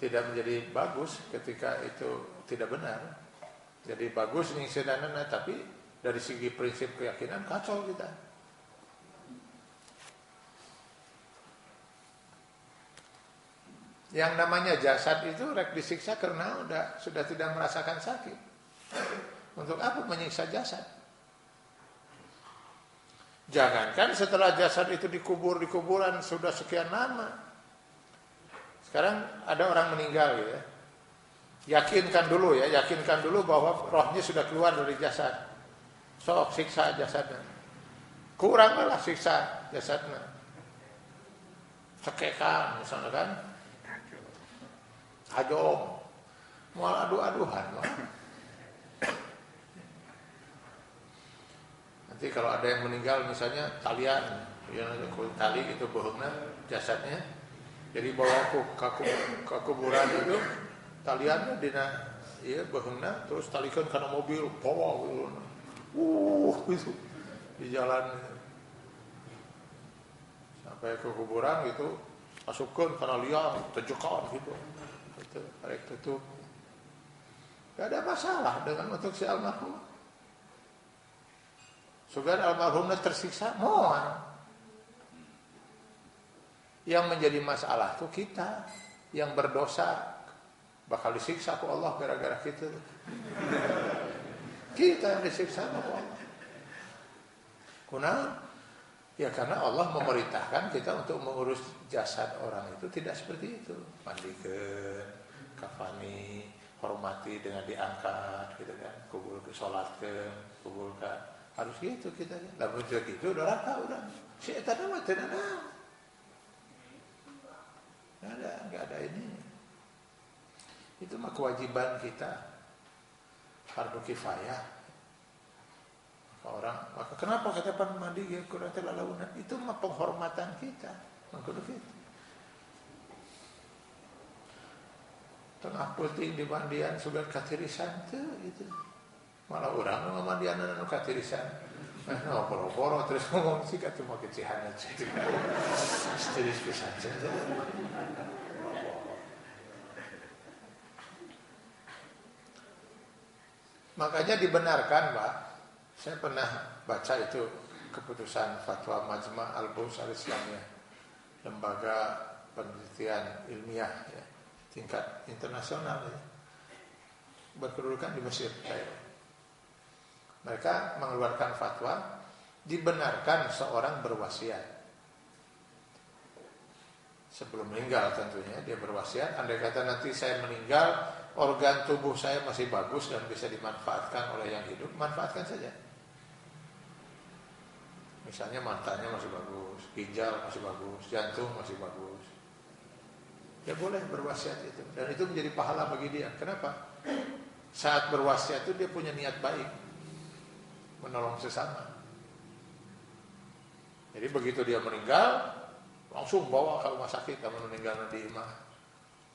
tidak menjadi bagus ketika itu tidak benar. Jadi bagus nih sedanana, tapi dari segi prinsip keyakinan kacau kita. Yang namanya jasad itu rek disiksa karena sudah tidak merasakan sakit. Untuk apa menyiksa jasad? Jangankan setelah jasad itu dikubur di kuburan sudah sekian lama. Sekarang ada orang meninggal gitu ya. Yakinkan dulu bahwa rohnya sudah keluar dari jasad. Sok siksa jasadnya. Kuranglah siksa jasadnya. Cekekan misalnya kan. Hajong. Mual adu-aduhan. Nanti kalau ada yang meninggal misalnya talian, tali itu bohongnya jasadnya. Jadi bawa ke kuburan itu taliannya dina bohongnya terus talikan karena mobil bawa gitu di jalan sampai ke kuburan gitu masukkan karena liang tejekan gitu. Itu tarik tutup. Gak ada masalah dengan untuk si almarhum. Sugan almarhumnya tersiksa, mohon. Yang menjadi masalah itu kita yang berdosa bakal disiksa ke Allah gara-gara kita. Kita yang disiksa ke Allah. Kenapa? Ya karena Allah memerintahkan kita untuk mengurus jasad orang itu tidak seperti itu. Mandikan, kafani, hormati dengan diangkat, gitu kan, sholatkan, kuburkan, harus gitu kita. Lalu gitu udah udah. Syaitan mah tidak ada, nggak ada ini. Itu mah kewajiban kita, fardu kifayah. Maka kenapa kata pan mandi ya kurang terlaluan? Itu mah penghormatan kita, mengkudu kita. Tengah puting di mandian sudah katirisan tuh itu. Malah orang nu mandian anu katirisan. Nah, poro-poro terus ngomong sih kata mau kecihan aja. Serius pisan saja. Makanya dibenarkan, Pak. Saya pernah baca itu keputusan fatwa Majma' Al-Buhus Al-Islamiyah, lembaga penelitian ilmiah ya, tingkat internasional ya, berkedudukan di Mesir. Mereka mengeluarkan fatwa dibenarkan seorang berwasiat sebelum meninggal, tentunya dia berwasiat. Andai kata nanti saya meninggal, organ tubuh saya masih bagus dan bisa dimanfaatkan oleh yang hidup, manfaatkan saja. Misalnya matanya masih bagus, ginjal masih bagus, jantung masih bagus. Ya boleh berwasiat itu. Dan itu menjadi pahala bagi dia. Kenapa? Saat berwasiat itu dia punya niat baik, menolong sesama. Jadi begitu dia meninggal, langsung bawa ke rumah sakit. Kamu meninggal di imah,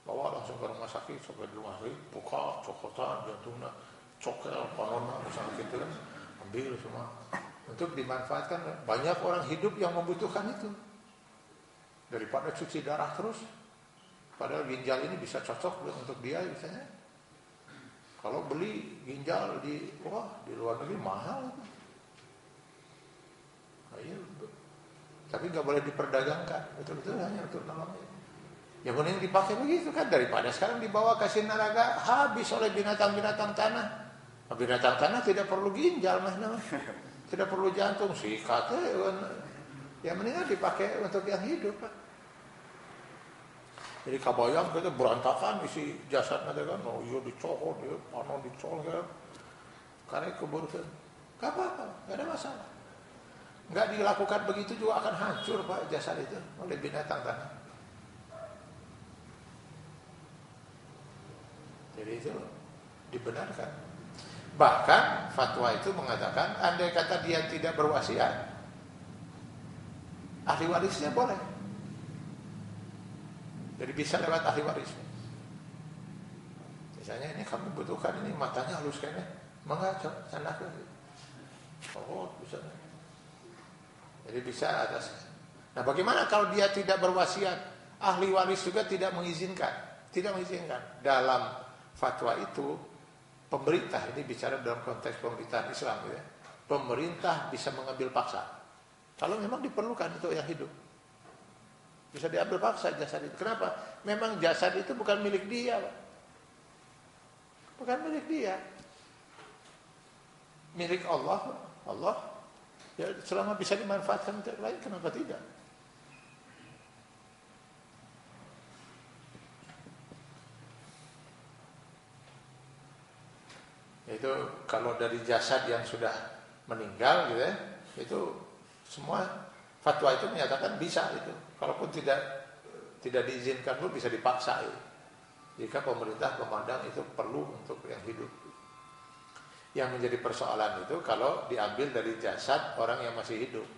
bawa langsung ke rumah sakit. Sampai di rumah sakit, buka, cokotan, jantungnya, cokel, panona, misalnya gitu kan. Ambil semua. Untuk dimanfaatkan. Banyak orang hidup yang membutuhkan itu. Daripada cuci darah terus. Padahal ginjal ini bisa cocok untuk dia misalnya. Kalau beli ginjal di luar negeri mahal. Nah, tapi nggak boleh diperdagangkan. Betul-betul hanya untuk nolong. Ya mending dipakai begitu kan. Daripada sekarang dibawa ke Sinaraga habis oleh binatang-binatang tanah. Binatang tanah tidak perlu ginjal tidak perlu jantung, sikat ya mendingan dipakai untuk yang hidup, Pak. Jadi kabayang kita berantakan isi jasadnya kan, dicokot, panon dicokot kan, karena kuburkan, gak apa-apa, gak ada masalah. Gak dilakukan begitu juga akan hancur, Pak, jasad itu oleh binatang tanah. Jadi itu dibenarkan. Bahkan fatwa itu mengatakan andai kata dia tidak berwasiat, ahli warisnya boleh. Jadi bisa lewat ahli waris. Misalnya ini kamu butuhkan ini matanya halus kayaknya, mengacau sandak lagi. Bisa. Jadi bisa atas. Nah, bagaimana kalau dia tidak berwasiat? Ahli waris juga tidak mengizinkan. tidak mengizinkan. Dalam fatwa itu pemerintah, ini bicara dalam konteks pemerintahan Islam ya, pemerintah bisa mengambil paksa kalau memang diperlukan untuk yang hidup, bisa diambil paksa jasad itu. Kenapa? Memang jasad itu bukan milik dia, Pak. Bukan milik dia, milik Allah. Allah ya, selama bisa dimanfaatkan untuk lain, kenapa tidak? Itu kalau dari jasad yang sudah meninggal gitu ya, itu semua fatwa itu menyatakan bisa itu. Kalaupun tidak diizinkan pun bisa dipaksa itu. Jika pemerintah memandang itu perlu untuk yang hidup. Yang menjadi persoalan itu kalau diambil dari jasad orang yang masih hidup.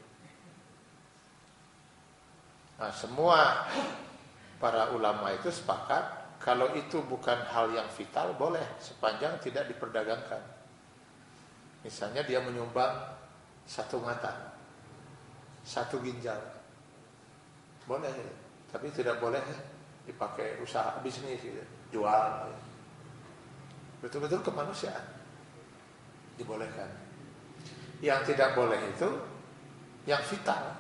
Nah, semua para ulama itu sepakat kalau itu bukan hal yang vital, boleh sepanjang tidak diperdagangkan. Misalnya dia menyumbang satu mata, satu ginjal, boleh, tapi tidak boleh dipakai usaha bisnis, gitu. Jual, betul-betul kemanusiaan dibolehkan. Yang tidak boleh itu yang vital,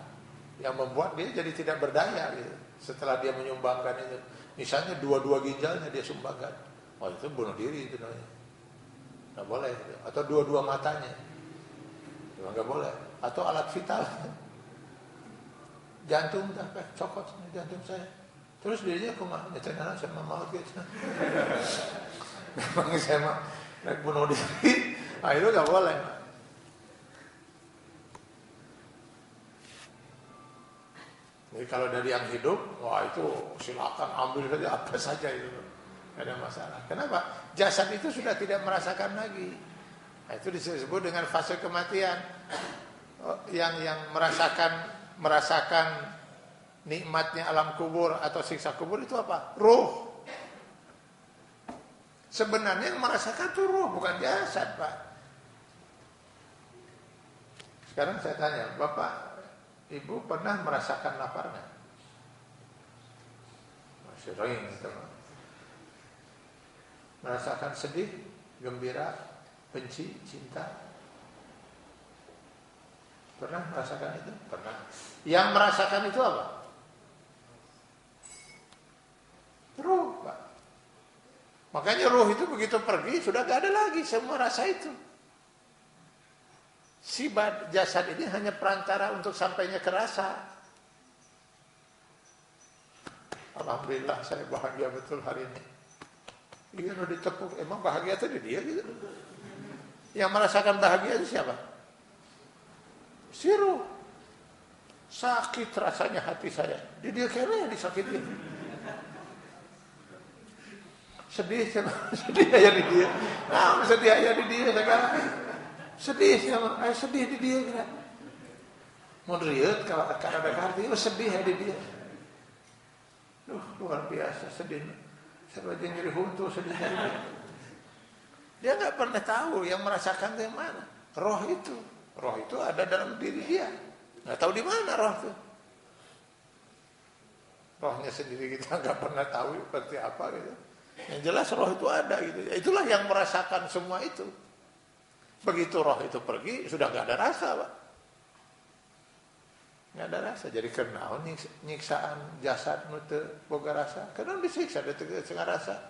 yang membuat dia jadi tidak berdaya gitu. Setelah dia menyumbangkan itu, misalnya dua-dua ginjalnya dia sumbangkan, oh itu bunuh diri itu namanya, nggak boleh gitu. Atau dua-dua matanya, nggak boleh. Atau alat vital, jantung tak cokot jantung saya, terus dirinya kumaha nyetenana saya mau gitu. Memang saya mah naik bunuh diri, nah itu nggak boleh. Jadi kalau dari yang hidup, wah itu silakan ambil saja apa saja itu, tidak ada masalah. Kenapa? Jasad itu sudah tidak merasakan lagi. Nah, itu disebut dengan fase kematian. Yang merasakan nikmatnya alam kubur atau siksa kubur itu apa? Ruh. Sebenarnya yang merasakan itu ruh, bukan jasad, Pak. Sekarang saya tanya, Bapak, Ibu pernah merasakan lapar nggak? Sering gitu. Merasakan sedih, gembira, benci, cinta. Pernah merasakan itu? Pernah. Yang merasakan itu apa? Ruh, Pak. Makanya ruh itu begitu pergi sudah gak ada lagi semua rasa itu. Si jasad ini hanya perantara untuk sampainya ke rasa. Alhamdulillah saya bahagia betul hari ini. Iya udah ditepuk, emang bahagia tadi dia gitu. Yang merasakan bahagia itu siapa? Si ruh. Sakit rasanya hati saya. Dia kira disakitin. Sedih aja di dia. Nah, sedih aja di dia sekarang. Sedih sama, sedih di dia kira. Mau riut kalau ada kartu, sedih ya di dia. Luar biasa sedih. Saya aja nyeri huntu sedihnya. Dia nggak pernah tahu yang merasakan itu yang mana. Roh itu ada dalam diri dia. Nggak tahu di mana roh itu. Rohnya sendiri kita nggak pernah tahu seperti apa gitu. Yang jelas roh itu ada gitu. Itulah yang merasakan semua itu. Begitu roh itu pergi, sudah nggak ada rasa, Pak. Nggak ada rasa. Jadi kenal nyiksaan jasad nu teu boga rasa. Kenal disiksa teu rasa.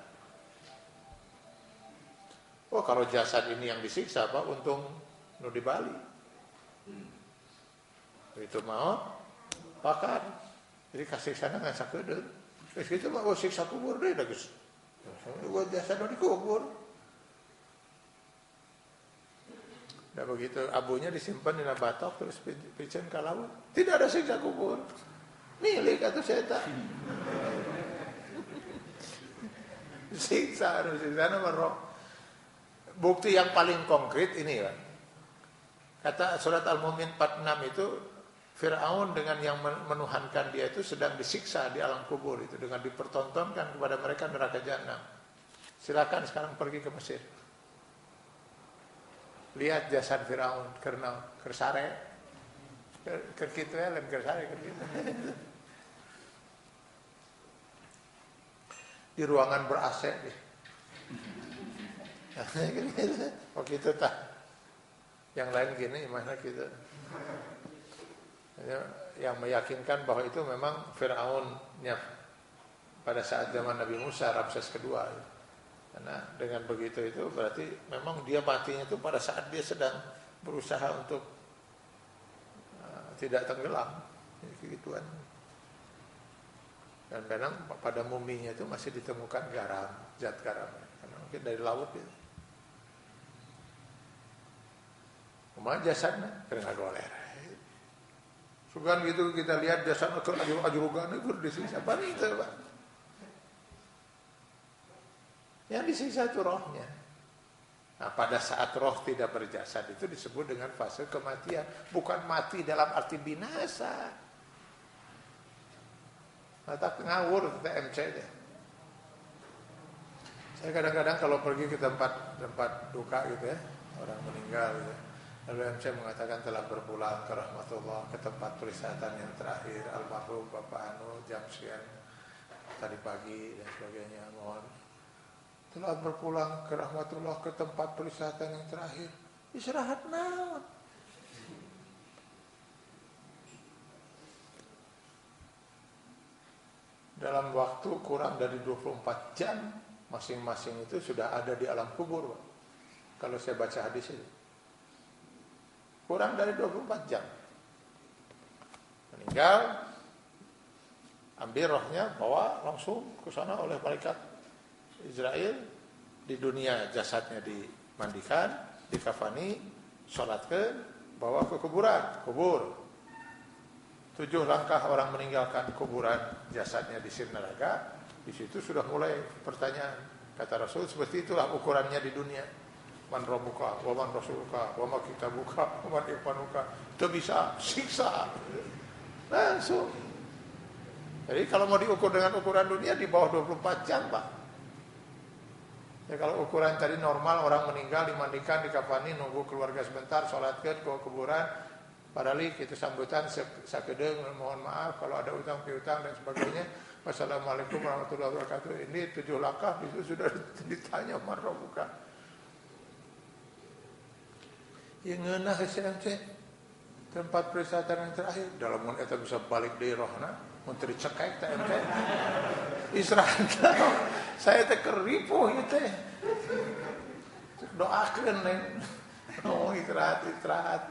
Oh, kalau jasad ini yang disiksa, Pak, untung nu di Bali. Itu mau pakar. Jadi kasih sana nggak sakedeun. Terus gitu mah siksa kubur deh, Gus. Buat jasad nu dikubur. Nah begitu abunya disimpan di batok terus picen ke laut. Tidak ada siksa kubur. Milik atau setan. Siksa nama roh. Bukti yang paling konkret ini kan. Kata surat Al-Mu'min 46 itu Fir'aun dengan yang menuhankan dia itu sedang disiksa di alam kubur itu dengan dipertontonkan kepada mereka neraka jahanam. Silakan sekarang pergi ke Mesir. Lihat jasad Firaun karena kersare kerkitu lain kersare kerkitu. di ruangan ber-AC deh. Oh gitu tak. Yang lain gini mana kita. Yang meyakinkan bahwa itu memang Fir'aunnya pada saat zaman Nabi Musa, Ramses kedua. Karena dengan begitu itu berarti memang dia matinya itu pada saat dia sedang berusaha untuk tidak tenggelam. Gituan. Dan kadang pada muminya itu masih ditemukan garam, zat garam. Karena mungkin dari laut itu. Kemudian jasadnya kena goler. Sugan gitu kita lihat jasadnya ke ajurugan itu disiksa. Apa itu Pak? Yang disiksa itu rohnya. Nah, pada saat roh tidak berjasad itu disebut dengan fase kematian. Bukan mati dalam arti binasa. Mata ngawur TMC deh. Saya kadang-kadang kalau pergi ke tempat duka gitu ya, orang meninggal gitu. Lalu MC mengatakan telah berpulang ke rahmatullah, ke tempat perisatan yang terakhir, almarhum Bapak Anu jam sekian tadi pagi dan sebagainya. Mohon telah berpulang ke rahmatullah, ke tempat perisatan yang terakhir. Istirahat naon. Dalam waktu kurang dari 24 jam masing-masing itu sudah ada di alam kubur Pak. Kalau saya baca hadis itu kurang dari 24 jam meninggal, ambil rohnya, bawa langsung ke sana oleh malaikat Israel. Di dunia jasadnya dimandikan, dikafani, sholatkan, bawa ke kubur. 7 langkah orang meninggalkan kuburan, jasadnya di neraka. Di situ sudah mulai pertanyaan. Kata Rasul, seperti itulah ukurannya di dunia. Man rabbuka, wa man rasuluka, wa ma kitabuka, wa man ikhwanuka. Itu bisa siksa langsung. Jadi kalau mau diukur dengan ukuran dunia di bawah 24 jam Pak. Ya kalau ukuran tadi normal, orang meninggal dimandikan, dikafani, nunggu keluarga sebentar, sholatkan ke kuburan, padahal itu sambutan sakedeng, mohon maaf kalau ada utang piutang dan sebagainya. Wassalamualaikum warahmatullahi wabarakatuh. Ini 7 langkah itu sudah ditanya man rabbuka. Yang ngeunah SMC tempat perisatan yang terakhir dalam mun eta bisa balik deui rohna mun teu dicekek teh ente istirahat. Saya teh keripuh ieu teh doakeun neng istirahat.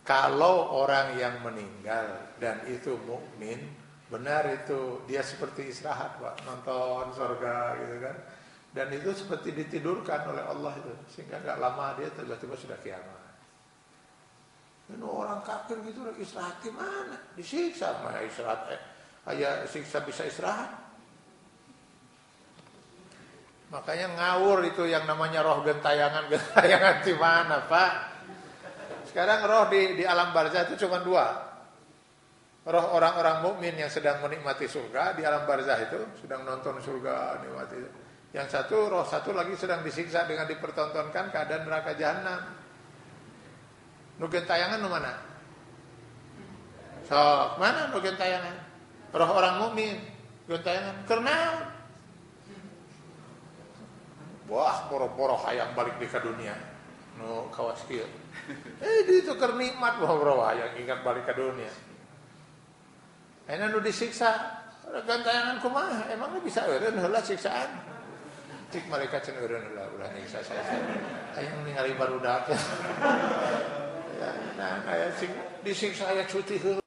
Kalau orang yang meninggal dan itu mukmin, benar itu dia seperti istirahat Pak, nonton surga gitu kan. Dan itu seperti ditidurkan oleh Allah itu, sehingga nggak lama dia tiba-tiba sudah kiamat. Ini orang kafir gitu istirahat di mana? Disiksa, mana istirahat? Ayah siksa bisa istirahat. Makanya ngawur itu yang namanya roh gentayangan di mana Pak? Sekarang roh di alam barzah itu cuma 2. Roh orang-orang mukmin yang sedang menikmati surga di alam barzah itu, sedang nonton surga, nikmati itu. Yang satu, roh satu lagi sedang disiksa dengan dipertontonkan keadaan neraka jahanam. Nu gentayangan nu mana? Sok, mana nu gentayangan? Roh orang mukmin, gentayangan kenaon? Wah, boro-boro hayang balik di ke dunia. Nu kawas kieu. Itu keur nikmat boro-boro hayang ingat balik ke dunia. Ayeuna nu disiksa, gentayangan kumaha? Emang bisa eureun heula siksaan? Cik mereka cenah eureun ulah nyiksa saya. Hayang ningali barudak. Ya, nah aya disiksa aya cuti heula.